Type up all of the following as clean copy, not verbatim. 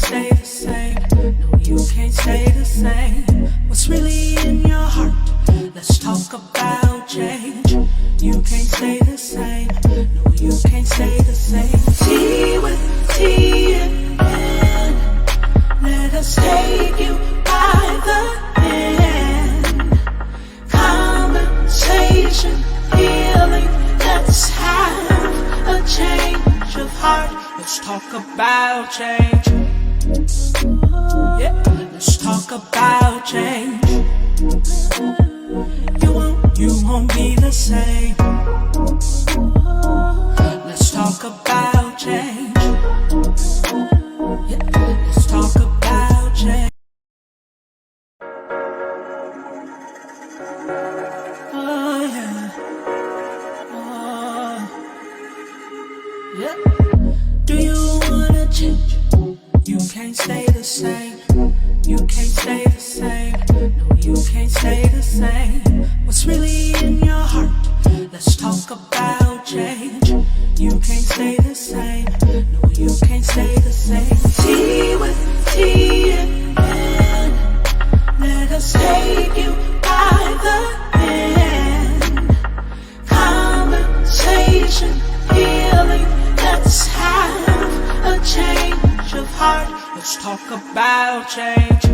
stay the same. No, you can't stay the same. What's really in your heart? Let's talk about change. You can't stay the same. No, you can't stay the same. Tea with tea in hand. Let us take you by the hand. Conversation, healing. Let's have a change of heart. Let's talk about change. Yeah, let's talk about change. You won't be the same. Let's talk about change. Yeah, let's talk about change. Oh yeah. Oh yeah. Do you wanna change? You can't stay the same. You can't stay the same. No, you can't stay the same. What's really in your heart? Let's talk about change. You can't stay the same. No, you can't stay the same. Tea with tea in hand. Let us take you by the hand. Conversation, healing. Let's have a change of heart. Let's talk about change.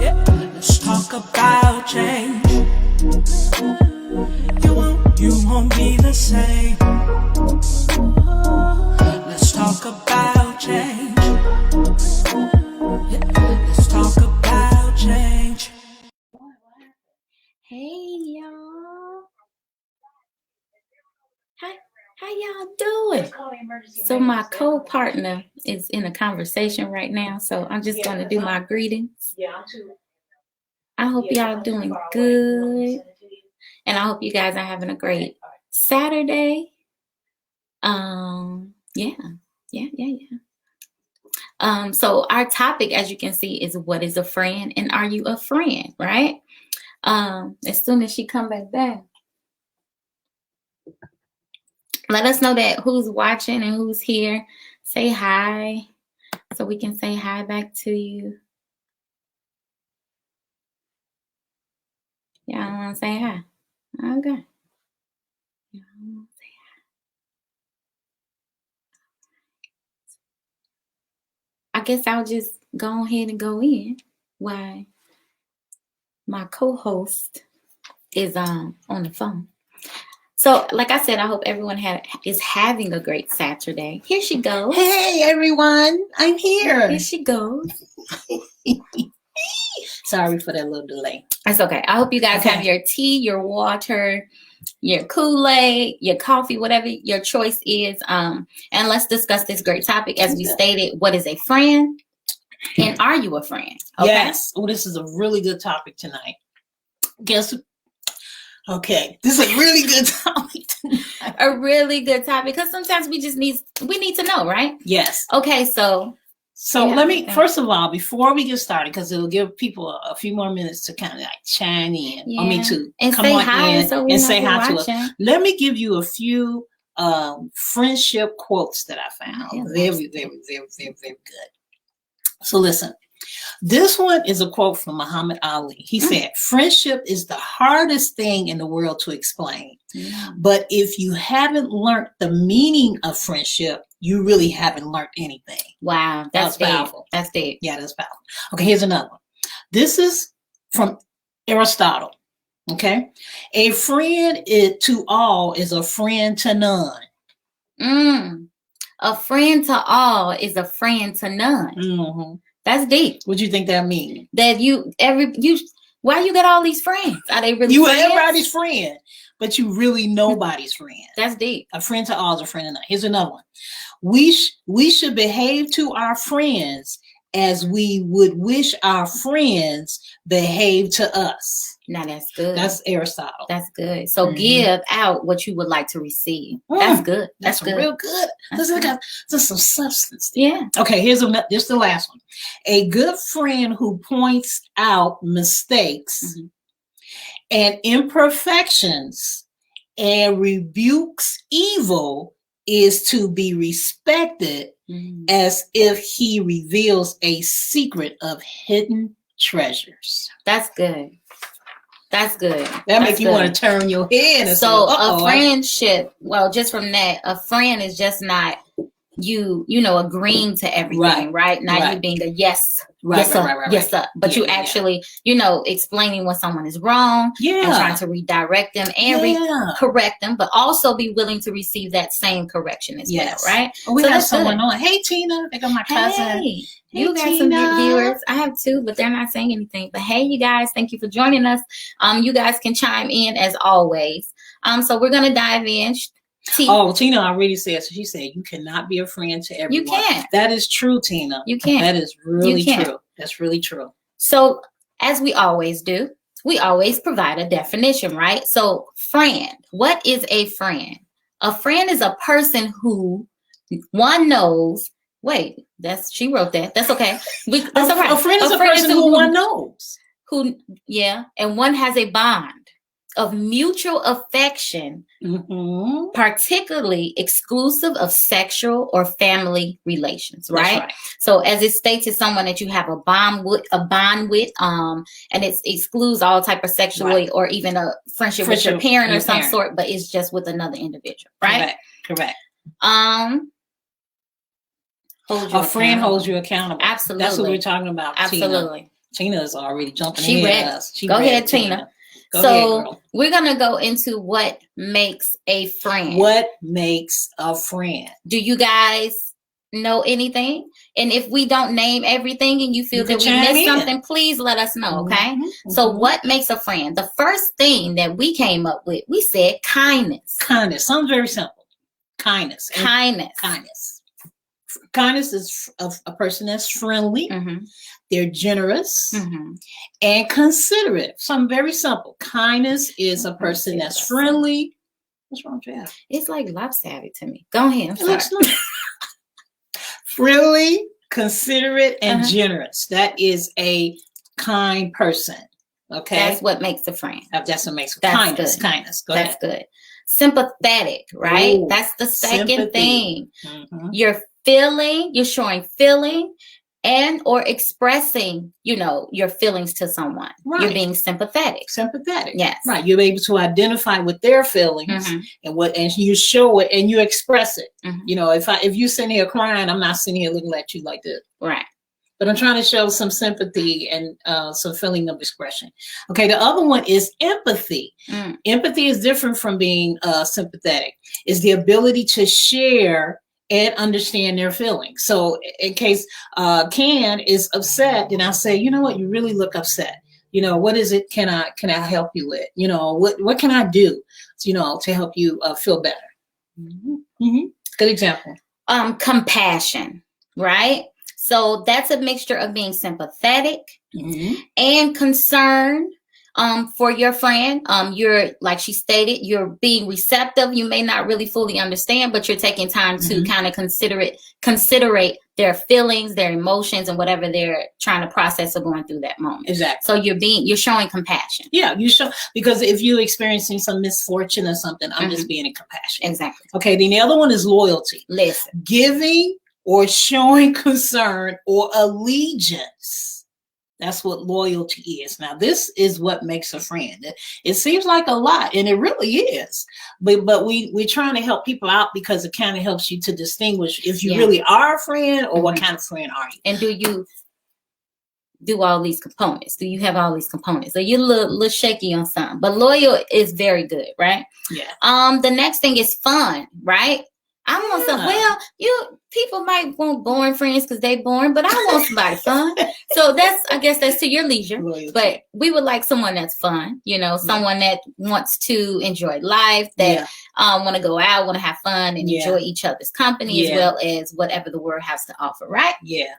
Yeah, let's talk about change. You won't be the same. Let's talk about change. Yeah, let's talk about change. Hey y'all. How y'all doing? So my co-partner is in a conversation right now, so I'm just going to do my greetings. I hope y'all doing good, and I hope you guys are having a great Saturday. So our topic, as you can see, is what is a friend, and are you a friend, right? As soon as she come back down, let us know that who's watching and who's here. Say hi so we can say hi back to you. Y'all want to say hi? Okay. I guess I'll just go ahead and go in while my co-host is on the phone. So, like I said, I hope everyone is having a great Saturday. Here she goes. Hey, everyone. I'm here. Here she goes. Sorry for that little delay. That's okay. I hope you guys have your tea, your water, your Kool-Aid, your coffee, whatever your choice is. And let's discuss this great topic. As we stated, what is a friend? And are you a friend? Okay. Yes. Oh, this is a really good topic tonight. Okay, this is a really good topic tonight. A really good topic, because sometimes we need to know, right? Yes. Okay, so let me, first of all, before we get started, because it'll give people a few more minutes to kind of like chime in. Yeah. I mean, to and come say on hi in so we and know say hi watching. to us. Let me give you a few friendship quotes that I found. Yeah, very, very, very, very, very good. So listen. This one is a quote from Muhammad Ali. He said, friendship is the hardest thing in the world to explain. But if you haven't learned the meaning of friendship, you really haven't learned anything. Wow. That's powerful. That's deep. Yeah, that's powerful. Okay, here's another one. This is from Aristotle. Okay. A friend to all is a friend to none. A friend to all is a friend to none. Mm-hmm. That's deep. What do you think that means? That why you got all these friends? Are they really friends? Everybody's friend, but you really nobody's friend. That's deep. A friend to all is a friend to none. Here's another one. We should behave to our friends as we would wish our friends behave to us. Now that's good. That's Aristotle. That's good. So give out what you would like to receive. That's good. That's good. Real good. There's some substance there. Yeah. Okay, here's the last one. A good friend who points out mistakes and imperfections and rebukes evil is to be respected as if he reveals a secret of hidden treasures. That's good. That's good. That make you want to turn your head. And so say, a friendship, well, just from that, a friend is just not you know, agreeing to everything, right? Not you being a yes, yes, sir. But you actually, you know, explaining when someone is wrong and trying to redirect them and correct them, but also be willing to receive that same correction as well, right? Well, we have someone on. Hey, Tina. They got my cousin. Hey, you got some viewers. I have two, but they're not saying anything. But hey, you guys, thank you for joining us. You guys can chime in as always. So we're gonna dive in. Tina already said, so she said, you cannot be a friend to everyone. You can't. That is true, Tina. You can't. That is really true. That's really true. So as we always do, we always provide a definition, right? So friend, what is a friend? A friend is a person who one knows, she wrote that. That's okay. That's all right. A friend is a person who one knows. And one has a bond of mutual affection, particularly exclusive of sexual or family relations, right? So as it states, it's someone that you have a bond with, and it excludes all type of sexual or even a friendship with your parent or some sort, but it's just with another individual, right? Correct. A friend holds you accountable. Absolutely. That's what we're talking about. Absolutely. Tina is already jumping ahead of us. Go ahead, Tina. We're going to go into what makes a friend. What makes a friend? Do you guys know anything? And if we don't name everything and you feel that we missed something, please let us know, okay? So what makes a friend? The first thing that we came up with, we said kindness. Kindness. Sounds very simple. Kindness. Kindness is a person that's friendly. They're generous and considerate. Something very simple. Kindness is a person that's friendly. What's wrong with that? It's like lopsided to me. Go ahead. I'm sorry. Friendly, considerate, and generous. That is a kind person. Okay. That's what makes a friend. That's what makes kindness. Good. Kindness. That's good. Sympathetic, right? Ooh, that's the second thing. You're showing feeling and or expressing, you know, your feelings to someone. You're being sympathetic. Yes. Right. You're able to identify with their feelings and you show it and you express it. You know, if you're sitting here crying, I'm not sitting here looking at you like this. Right. But I'm trying to show some sympathy and some feeling of expression. Okay, the other one is empathy. Empathy is different from being sympathetic. It's the ability to share and understand their feelings. So in case Can is upset, then I'll say, you know what, you really look upset. You know, what is it can I help you with? You know, what can I do, you know, to help you feel better? Good example. Compassion, right? So that's a mixture of being sympathetic and concerned for your friend. You're, like she stated, you're being receptive. You may not really fully understand, but you're taking time to kind of considerate their feelings, their emotions, and whatever they're trying to process or going through that moment. Exactly. So you're showing compassion. Yeah, you show, because if you're experiencing some misfortune or something, I'm just being compassionate. Exactly. Okay, then the other one is loyalty. Listen. Giving or showing concern or allegiance. That's what loyalty is. Now, this is what makes a friend. It seems like a lot, and it really is. But we're trying to help people out because it kind of helps you to distinguish if you really are a friend or what kind of friend are you. And do you do all these components? Do you have all these components? Are you a little shaky on something? But loyal is very good, right? Yeah. The next thing is fun, right? I want some. Well, people might want boring friends because they boring, but I want somebody fun. So I guess that's to your leisure. But we would like someone that's fun, you know, someone that wants to enjoy life, that want to go out, want to have fun, and enjoy each other's company as well as whatever the world has to offer, right? Yeah.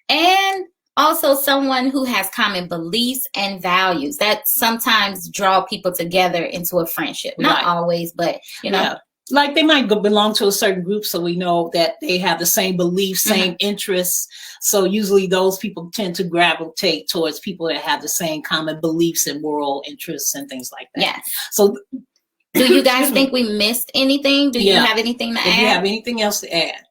And also someone who has common beliefs and values that sometimes draw people together into a friendship. Not always, but you know. Yeah. Like they might belong to a certain group, so we know that they have the same beliefs, same interests. So usually those people tend to gravitate towards people that have the same common beliefs and moral interests and things like that. Yes. So do you guys think we missed anything? Do you have anything to add? Do you have anything else to add?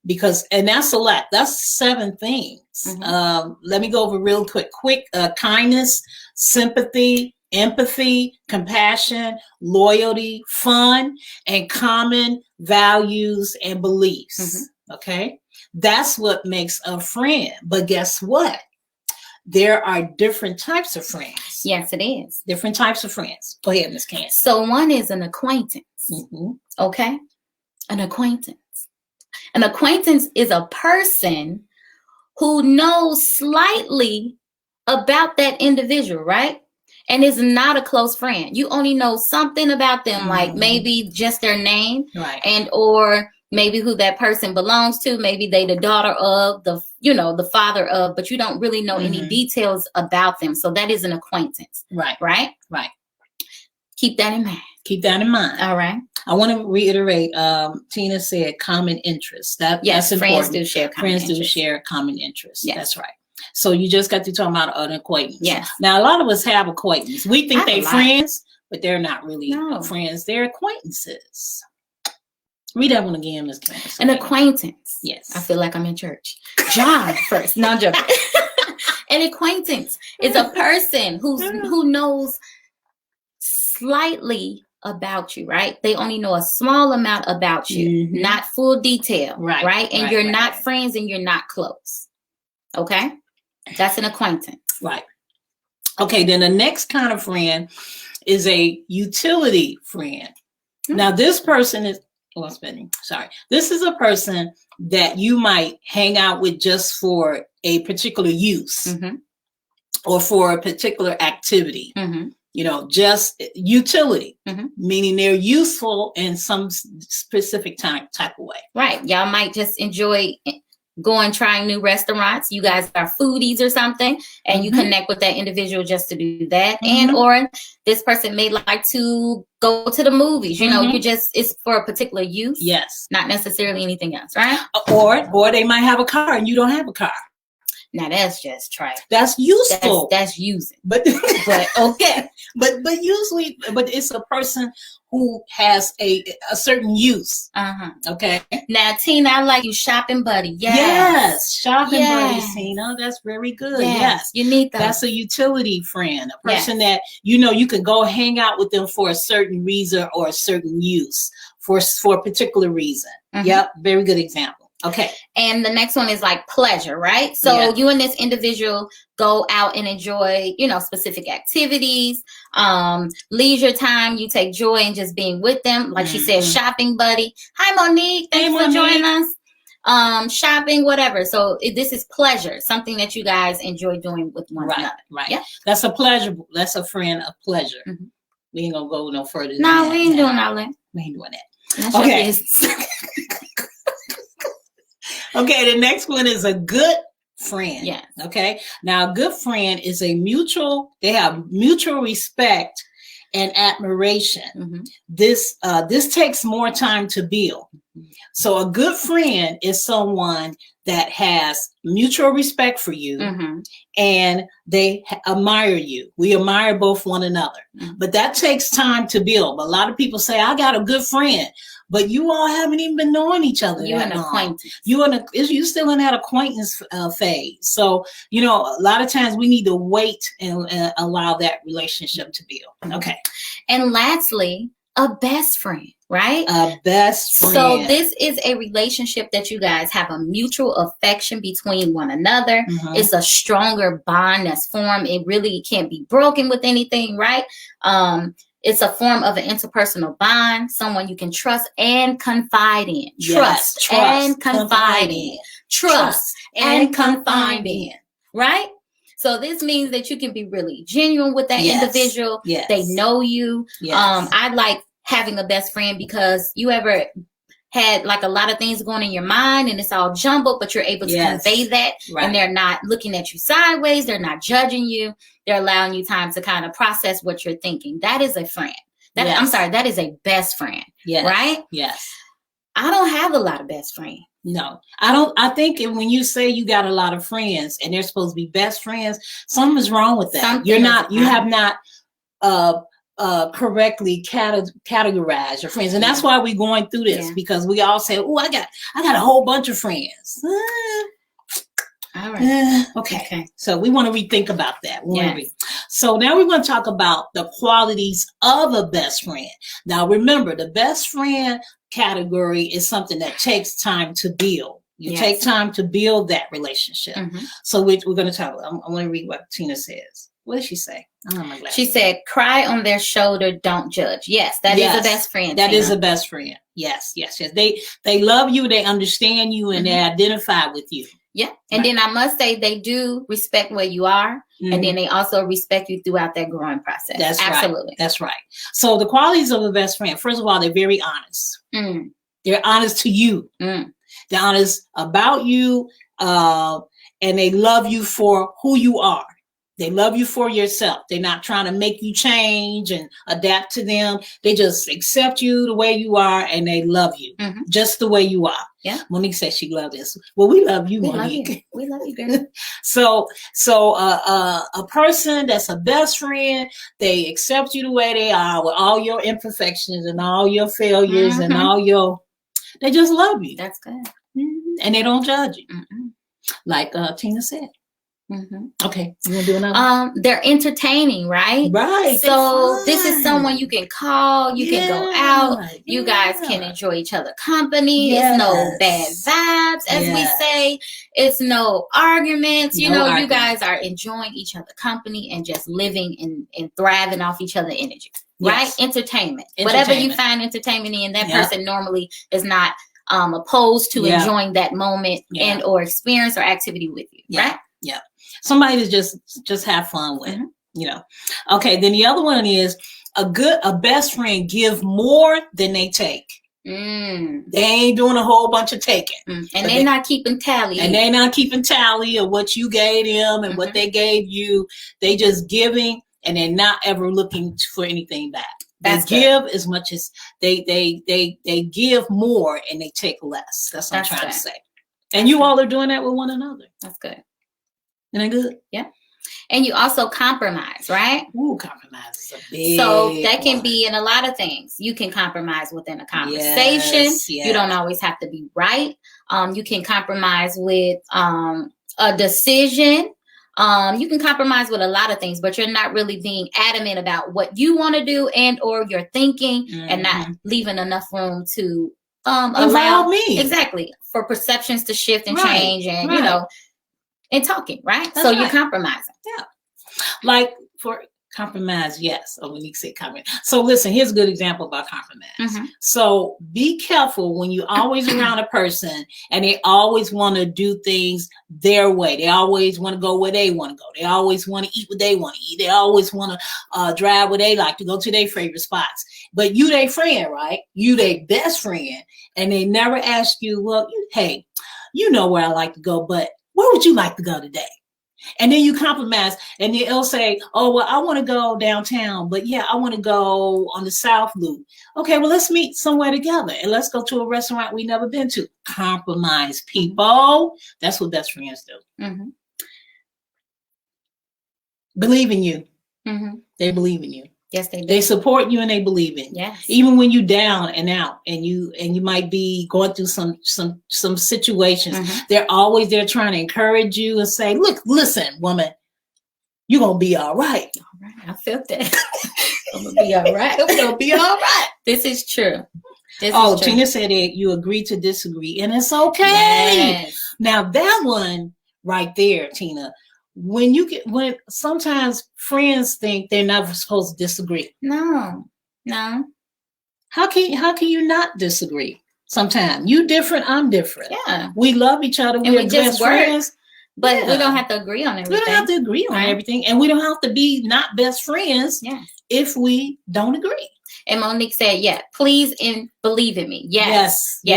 because, and that's a lot. That's 7 things. Let me go over real quick. Kindness, sympathy, empathy, compassion, loyalty, fun, and common values and beliefs. Okay. That's what makes a friend. But guess what? There are different types of friends. Yes, it is. Different types of friends. Go ahead, Ms. Candace. So one is an acquaintance. Okay. An acquaintance. An acquaintance is a person who knows slightly about that individual, right? And is not a close friend. You only know something about them, like maybe just their name, right? And or maybe who that person belongs to. Maybe they the daughter of, the father of, but you don't really know any details about them. So that is an acquaintance. Right. Right? Right. Keep that in mind. Keep that in mind. All right. I want to reiterate, Tina said common interests. That's important. Friends do share common interests. Do share common interests. Yes. That's right. So you just got to talk about an acquaintance. Yes. Now, a lot of us have acquaintances. We think they're friends, but they're not really friends. They're acquaintances. Read that one again, Ms. Candace. An acquaintance. Yes. I feel like I'm in church. John first. No, I'm joking. An acquaintance is a person who knows slightly about you, right? They only know a small amount about you, not full detail, right? And you're not friends and you're not close. Okay? That's an acquaintance. Right. Okay, then the next kind of friend is a utility friend. Now, this person is, this is a person that you might hang out with just for a particular use or for a particular activity. Just utility, meaning they're useful in some specific type of way. Right. Y'all might just enjoy trying new restaurants. You guys are foodies or something, and you connect with that individual just to do that. And or this person may like to go to the movies. It's for a particular use. Yes. Not necessarily anything else, right? Or they might have a car and you don't have a car. Now that's just trite. That's useful. That's using. But okay. But usually, it's a person who has a certain use. Okay. Now, Tina, I like you shopping buddy. Yes. Shopping buddy, Tina. That's very good. Yes. You need that. That's a utility friend, a person that you can go hang out with them for a certain reason or a certain use for a particular reason. Yep. Very good example. Okay. And the next one is like pleasure, right? So you and this individual go out and enjoy, specific activities, leisure time. You take joy in just being with them. Like she said, shopping buddy. Hi, Monique. Thanks for joining us. Shopping, whatever. So this is pleasure, something that you guys enjoy doing with one another. Right. Yeah. That's a pleasure. That's a friend of pleasure. We ain't gonna go no further. No, we ain't doing all that. We ain't doing that. That's okay. Okay, the next one is a good friend. Yeah. Okay. Now, a good friend is they have mutual respect and admiration. This takes more time to build. So a good friend is someone that has mutual respect for you and they admire you. We admire both one another, but that takes time to build. A lot of people say, I got a good friend, but you all haven't even been knowing each other. You're an acquaintance. You still in that acquaintance phase. So, a lot of times we need to wait and allow that relationship to build. Okay. And lastly, a best friend, right? A best friend. So this is a relationship that you guys have a mutual affection between one another. It's a stronger bond that's formed. It really can't be broken with anything, right? It's a form of an interpersonal bond, someone you can trust and confide in. Trust and confide in. Trust and confide in. Right? So this means that you can be really genuine with that individual. Yes. They know you. Yes. I like having a best friend because you ever had like a lot of things going in your mind and it's all jumbled, but you're able to convey that and they're not looking at you sideways. They're not judging you. They're allowing you time to kind of process what you're thinking. That is a friend. That is a best friend. Yes. Right? Yes. I don't have a lot of best friends. No, I don't. I think when you say you got a lot of friends and they're supposed to be best friends, something's wrong with that. You have not correctly categorize your friends, and that's why we're going through this, because we all say, "Oh, I got a whole bunch of friends." All right. Okay. So we want to rethink about that. So now we're going to talk about the qualities of a best friend. Now remember, the best friend category is something that takes time to build. You take time to build that relationship. So we're going to talk. I'm going to read what Tina says. What did she say? She said, "Cry on their shoulder, don't judge." Yes, that is a best friend. That is a best friend. Yes. They love you, they understand you, and they identify with you. Yeah. And then I must say they do respect where you are. And then they also respect you throughout that growing process. That's absolutely right. That's right. So the qualities of a best friend, first of all, they're very honest. They're honest to you. They're honest about you. And they love you for who you are. They love you for yourself. They're not trying to make you change and adapt to them. They just accept you the way you are, and they love you just the way you are. Yeah. Monique says she loves this. Well, we love you, Monique. We love you, girl. So a person that's a best friend, they accept you the way they are with all your imperfections and all your failures and they just love you. That's good. And they don't judge you. Like Tina said. Okay, you want to do another? They're entertaining, right? Right. So this is someone you can call, you can go out, you guys can enjoy each other's company. It's no bad vibes, as we say. It's no arguments. You know, you guys are enjoying each other's company and just living and thriving off each other's energy, right? Entertainment. Whatever you find entertainment in, that person normally is not opposed to enjoying that moment and or experience or activity with you, right? Yeah. Somebody to just have fun with, you know. Okay, then the other one is a best friend give more than they take. They ain't doing a whole bunch of taking. And they're not keeping tally. And they're not keeping tally of what you gave them and what they gave you. They just giving, and they're not ever looking for anything back. They give as much as they give more and they take less. That's what I'm trying to say. And you all are doing that with one another. That's good. Isn't that good? Yeah. And you also compromise, right? Ooh, compromise is a big So that can be in a lot of things. You can compromise within a conversation. You don't always have to be right. You can compromise with a decision. You can compromise with a lot of things, but you're not really being adamant about what you want to do and or you're thinking and not leaving enough room to allow me. Exactly. For perceptions to shift and change and, you know, and talking, right? So you're compromising. Yeah. Like for compromise, yes. Oh, when you say compromise. So listen, here's a good example about compromise. So be careful when you're always around a person and they always want to do things their way. They always want to go where they want to go. They always want to eat what they want to eat. They always want to drive where they like to go to their favorite spots. But you their friend, right? You their best friend. And they never ask you, well, hey, you know where I like to go, but where would you like to go today? And then you compromise and they'll say, oh, well, I want to go downtown, but yeah, I want to go on the South Loop. Okay, well, let's meet somewhere together and let's go to a restaurant we've never been to. Compromise, people. That's what best friends do. Believe in you. They believe in you. Yes, they do. They support you and they believe in you. Yes. Even when you're down and out and you might be going through some situations, they're always there trying to encourage you and say, look, listen, woman, you're going to be all right. All right. I felt that. I'm going to be all right. I'm going to be all right. This is true. Tina said that you agree to disagree and it's okay. Yes. Now that one right there, Tina, when sometimes friends think they're not supposed to disagree. No. How can you not disagree? Sometimes you different, I'm different. Yeah. We love each other. We're best friends. But we don't have to agree on everything. We don't have to agree on everything. And we don't have to be not best friends if we don't agree. And Monique said, please and believe in me. Yes. So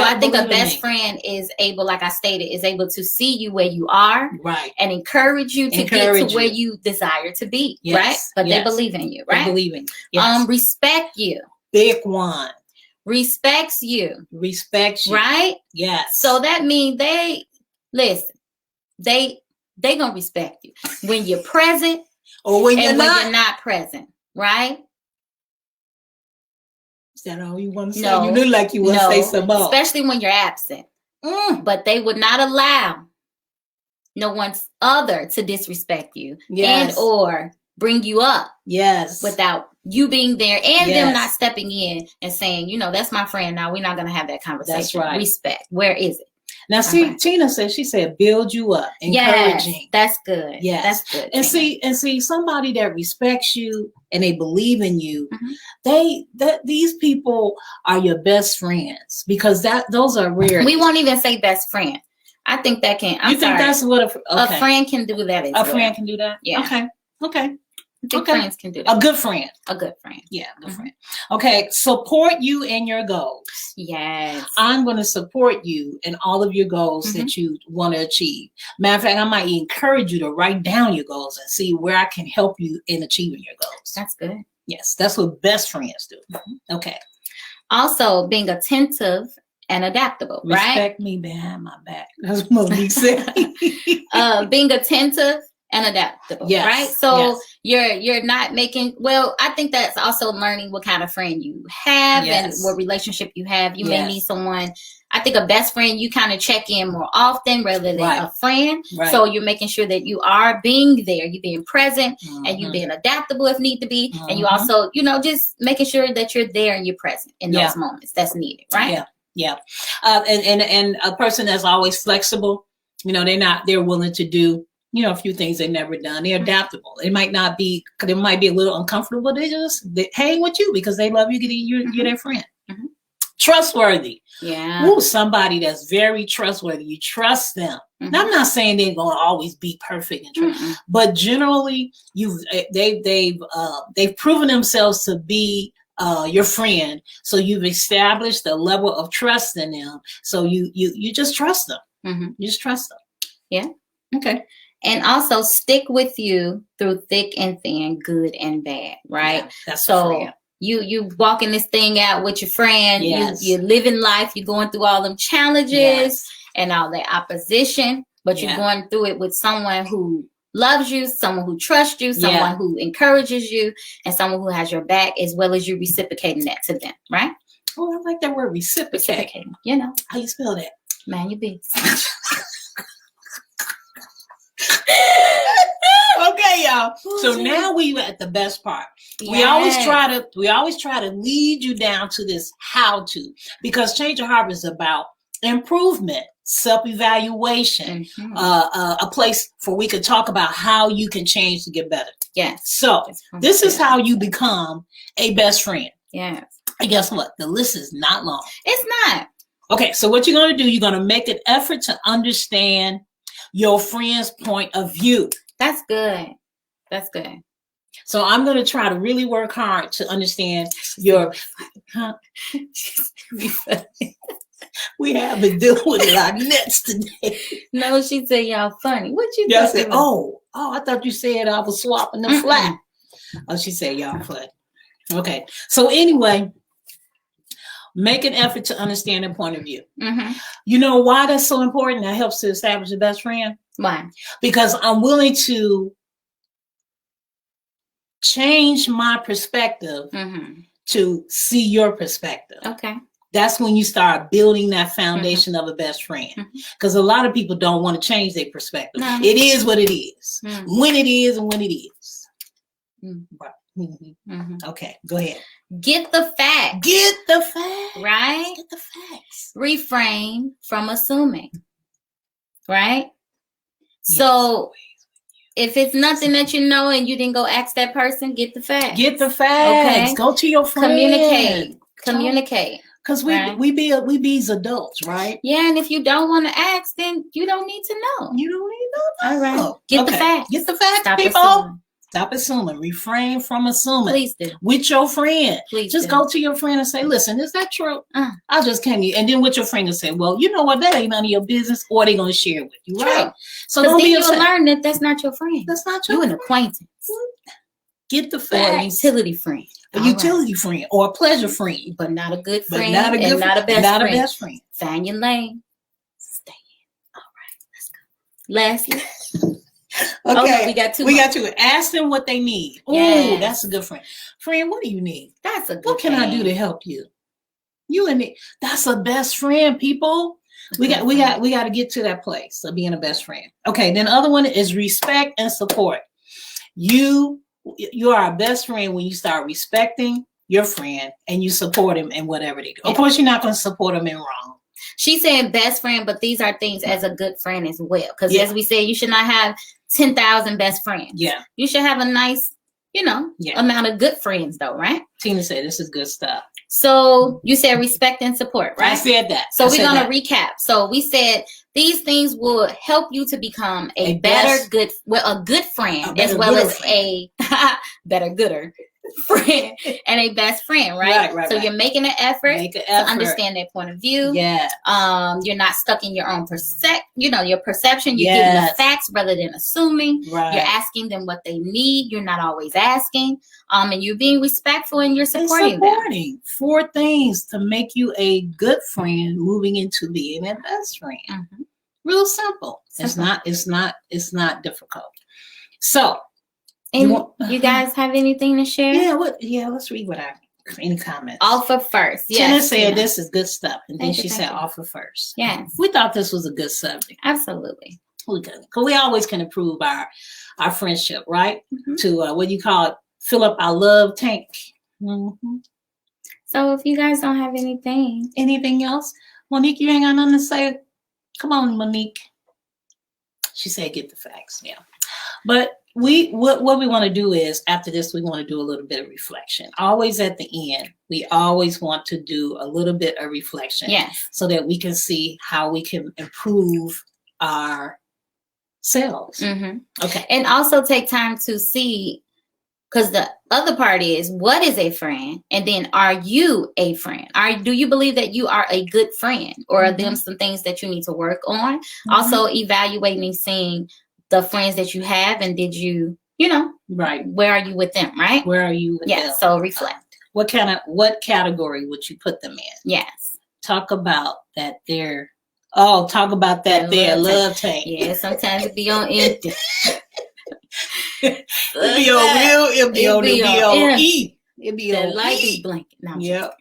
I think a best friend is able, like I stated, is able to see you where you are, right, and encourage you to get to where you desire to be, right? But they believe in you, right? They believe in you. Respect you. Big one. Respects you. Respects you. Right? Yes. So that means they gonna respect you when you're present or when you're not present, right? Is that all you want to say? No. You look like you want to say some more. Especially when you're absent. But they would not allow no one's other to disrespect you and or bring you up without you being there and them not stepping in and saying, you know, that's my friend now. We're not going to have that conversation. That's right. Respect. Where is it? Now, see, Tina said, she said, build you up, encouraging. Yes, that's good. Yes. That's good. And Tina. see, somebody that respects you and they believe in you, these people are your best friends, because those are rare. We won't even say best friend. I think that can. I'm sorry. Think that's what a friend can do that as well? A friend can do that? Yeah. Okay. I think friends can do that. A good friend. A good friend. Yeah, a good friend. Okay, support you in your goals. Yes. I'm going to support you in all of your goals that you want to achieve. Matter of fact, I might encourage you to write down your goals and see where I can help you in achieving your goals. That's good. Yes, that's what best friends do. Okay. Also, being attentive and adaptable, right? Respect me behind my back. That's what Monique said. Being attentive and adaptable, right? So you're not making, well, I think that's also learning what kind of friend you have and what relationship you have. You may need someone, I think a best friend, you kind of check in more often rather than a friend. Right. So you're making sure that you are being there, you're being present and you're being adaptable if need to be. And you also, you know, just making sure that you're there and you're present in those moments that's needed, right? Yeah. And a person that's always flexible, you know, they're willing to do, you know, a few things they've never done. They're adaptable. It might not be, they might be a little uncomfortable. They hang with you because they love you. You're their friend. Trustworthy. Yeah. Ooh, somebody that's very trustworthy. You trust them. Now, I'm not saying they're going to always be perfect and true, but generally, they've proven themselves to be your friend. So you've established a level of trust in them. So you just trust them. You just trust them. Yeah. Okay. And also stick with you through thick and thin, good and bad, right? Yeah, that's so you walking this thing out with your friend, you're living life, you're going through all them challenges and all the opposition, but you're going through it with someone who loves you, someone who trusts you, someone who encourages you, and someone who has your back, as well as you reciprocating that to them, right? Oh, I like that word, reciprocating. You know. How you spell that? Man, you busy. Okay, y'all. So now we at the best part. We always try to lead you down to this how to, because Change Your Heart is about improvement, self-evaluation, a place for we could talk about how you can change to get better. Yes. So this is how you become a best friend. Yes. And guess what? The list is not long. It's not. Okay, so what you're going to do, you're going to make an effort to understand your friend's point of view. That's good. That's good. So I'm going to try to really work hard to understand your. We have been dealing with a lot of nets today. No, she said y'all funny. What you? I said, oh, I thought you said I was swapping them flat. Oh, she said y'all funny. Okay. So anyway, make an effort to understand their point of view. You know why that's so important? That helps to establish a best friend. Why? Because I'm willing to change my perspective to see your perspective. Okay. That's when you start building that foundation of a best friend. Because a lot of people don't want to change their perspective. No. It is what it is. When it is and when it is. Okay, go ahead. Get the facts. Get the facts. Right? Get the facts. Refrain from assuming. Right? Yes. So if it's nothing that you know and you didn't go ask that person, get the facts. Get the facts. Okay? Go to your friend. Communicate. Because we be adults, right? Yeah, and if you don't want to ask, then you don't need to know. You don't need to know. All right. Get the facts. Get the facts, Stop people. Assuming. Stop assuming. Refrain from assuming. Please do. With your friend. Please just do. Go to your friend and say, listen, is that true? I just came here. And then with your friend and say, well, you know what? That ain't none of your business. Or they're going to share it with you. Right? True. So don't be upset. You'll learn that that's not your friend. That's not your friend. You're an acquaintance. Get the facts. Or a utility friend. A utility friend or a pleasure friend. But not a good friend. Not a good and not a best friend. Not a best friend. Find your lane. Stay in. All right. Let's go. Leslie. Oh, no, Okay, we got two. We more. got to ask them what they need. Oh, Yes. that's a good friend. Friend, what do you need? That's a good What can I do thing. to help you? You and me. That's a best friend, people. We got to get to that place of being a best friend. Okay, then the other one is respect and support. You are a best friend when you start respecting your friend and you support him in whatever they do. Of course, you're not going to support them in wrong. She's saying best friend, but these are things as a good friend as well. Because Yeah. as we said, you should not have 10,000 best friends. Yeah. You should have a nice, amount of good friends though, right? Tina said this is good stuff. So you said respect and support, right? I said that. So we're going to recap. So we said these things will help you to become a good friend, as well as a better, gooder friend and a best friend, right? So you're making an effort to understand their point of view. Yeah. You're not stuck in your own your perception. You're giving the facts rather than assuming. Right. You're asking them what they need. You're not always asking. And you're being respectful and you're supporting them. 4 things to make you a good friend moving into being a best friend. Mm-hmm. Real simple. It's not difficult. So, and you guys have anything to share? Yeah, let's read any comments. Offer first. Tina said this is good stuff. And then she said offer first. Yes. We thought this was a good subject. Absolutely. Because we always can improve our friendship, right? Mm-hmm. To what you call it, fill up our love tank. Mm-hmm. So if you guys don't have anything else, Monique, you ain't got nothing to say. Come on, Monique. She said, get the facts. Yeah. But what we want to do is after this, we want to do a little bit of reflection. Always at the end, we always want to do a little bit of reflection. Yes. So that we can see how we can improve our selves. Mm-hmm. Okay. And also take time to see, because the other part is, what is a friend? And then, are you a friend? Do you believe that you are a good friend? Or are them some things that you need to work on? Mm-hmm. Also evaluating, seeing the friends that you have, and did you, right? Where are you with them, right? Where are you with them? So reflect. What category would you put them in? Yes. Talk about that their love tank. Yeah, sometimes it be on empty. It'll be on E. It'll be on light blanket. No, yep.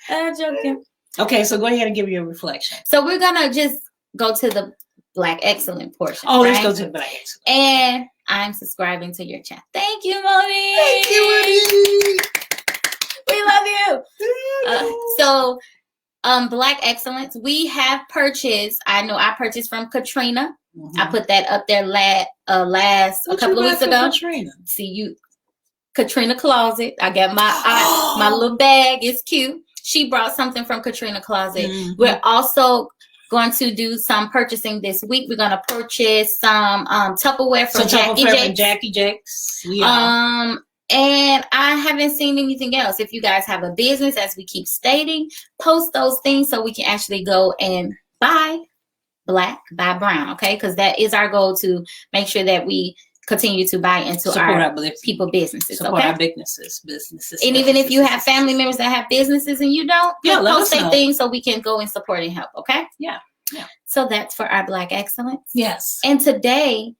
I'm joking. Okay, so go ahead and give you a reflection. So we're gonna just go to the Black Excellent portion. Oh, let's go to the Black Excellent. And I'm subscribing to your chat. Thank you, Monique. Thank you, Monique. We love you. Black Excellence, we have purchased. I purchased from Katrina. Mm-hmm. I put that up there a couple of weeks ago. Katrina? See you, Katrina Closet. I got my little bag. It's cute. She brought something from Katrina Closet. Mm-hmm. We're also going to do some purchasing this week. We're going to purchase some Tupperware from Jackie Jakes. Yeah. And I haven't seen anything else. If you guys have a business, as we keep stating, post those things so we can actually go and buy Black, buy brown, okay? Because that is our goal, to make sure that we continue to buy into our people businesses. Support okay? our businesses. And even if you have family members that have businesses and you don't, post their things so we can go and support and help, okay? Yeah. So that's for our Black Excellence. Yes. And today,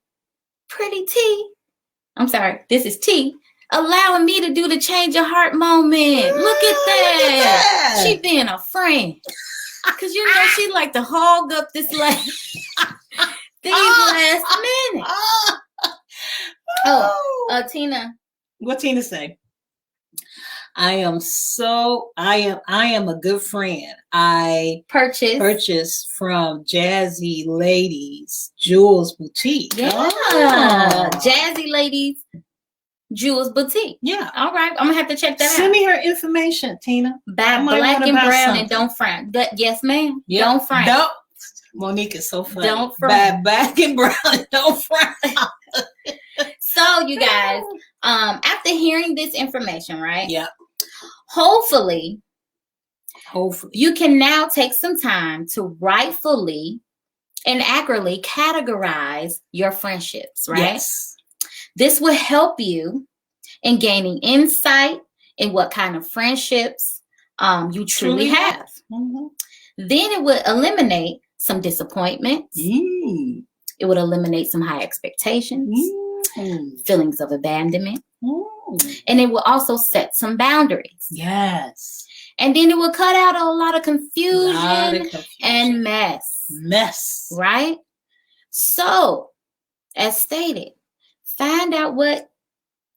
Pretty T, this is T, allowing me to do the change your heart moment. Look at that. She being a friend. Because she like to hog up this last minutes. Tina. What Tina say? I am a good friend. I purchased from Jazzy Ladies Jewels Boutique. Yeah. Jazzy Ladies Jewels Boutique. Yeah. All right. I'm gonna have to check that out. Send me her information, Tina. Buy Black and brown and don't frown. Yes, ma'am. Yep. Don't frown. Don't. Monique is so funny. Don't frown. Buy Black and brown and don't frown. So you guys, after hearing this information, right? Yeah. Hopefully you can now take some time to rightfully and accurately categorize your friendships, right? Yes. This will help you in gaining insight in what kind of friendships you truly have. Mm-hmm. Then it will eliminate some disappointments. It would eliminate some high expectations, feelings of abandonment, and it will also set some boundaries. Yes. And then it will cut out a lot of confusion and mess. Right? So, as stated, find out what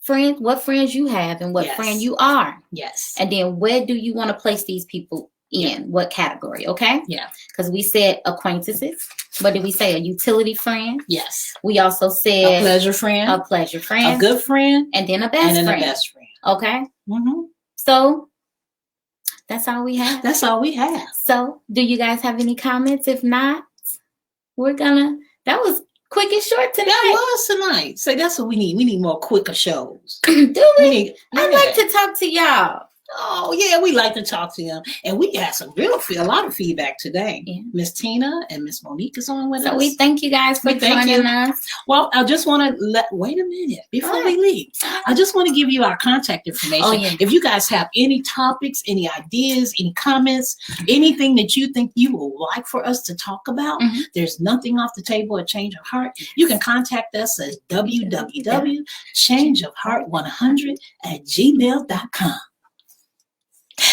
friends you have and what friend you are. Yes. And then where do you want to place these people in? What category? Okay? Yeah. Because we said acquaintances. What did we say? A utility friend. Yes. We also said a pleasure friend. A good friend. And then a best friend. A best friend. Okay? Mm-hmm. So that's all we have. That's all we have. So do you guys have any comments? If not, that was quick and short tonight. That was tonight. So that's what we need. We need more quicker shows. Do we? I'd like to talk to y'all. Oh, yeah, we like to talk to them. And we got a lot of feedback today. Yeah. Miss Tina and Miss Monique is on with us. So we thank you guys for joining us. Well, I just want to wait a minute before we leave. I just want to give you our contact information. Oh, yeah. If you guys have any topics, any ideas, any comments, anything that you think you would like for us to talk about, there's nothing off the table at Change of Heart. You can contact us at www.changeofheart100@gmail.com.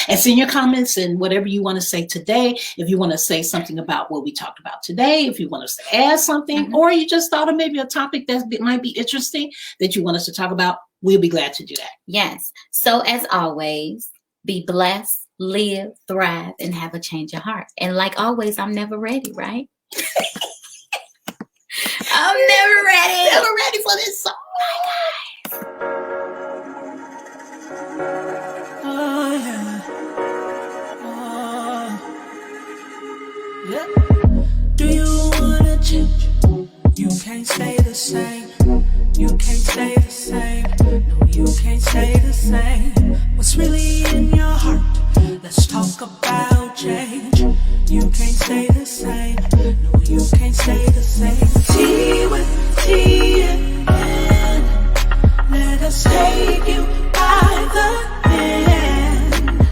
And send your comments and whatever you want to say today. If you want to say something about what we talked about today, if you want us to add something, or you just thought of maybe a topic that might be interesting that you want us to talk about, we'll be glad to do that. Yes. So as always, be blessed, live, thrive, and have a change of heart. And like always, I'm never ready, right? I'm never ready. Never ready for this song. Bye, guys. Do you wanna change? You can't stay the same. You can't stay the same. No, you can't stay the same. What's really in your heart? Let's talk about change. You can't stay the same. No, you can't stay the same. Tea with tea in hand. Let us take you by the hand.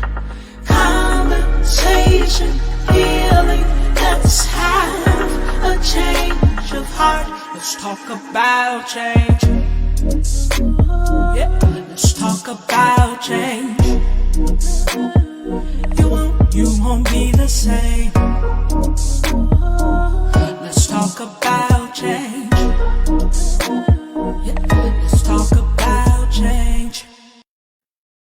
Conversation, healing. Let's have a change of heart. Let's talk about change. Yeah, let's talk about change. You won't be the same.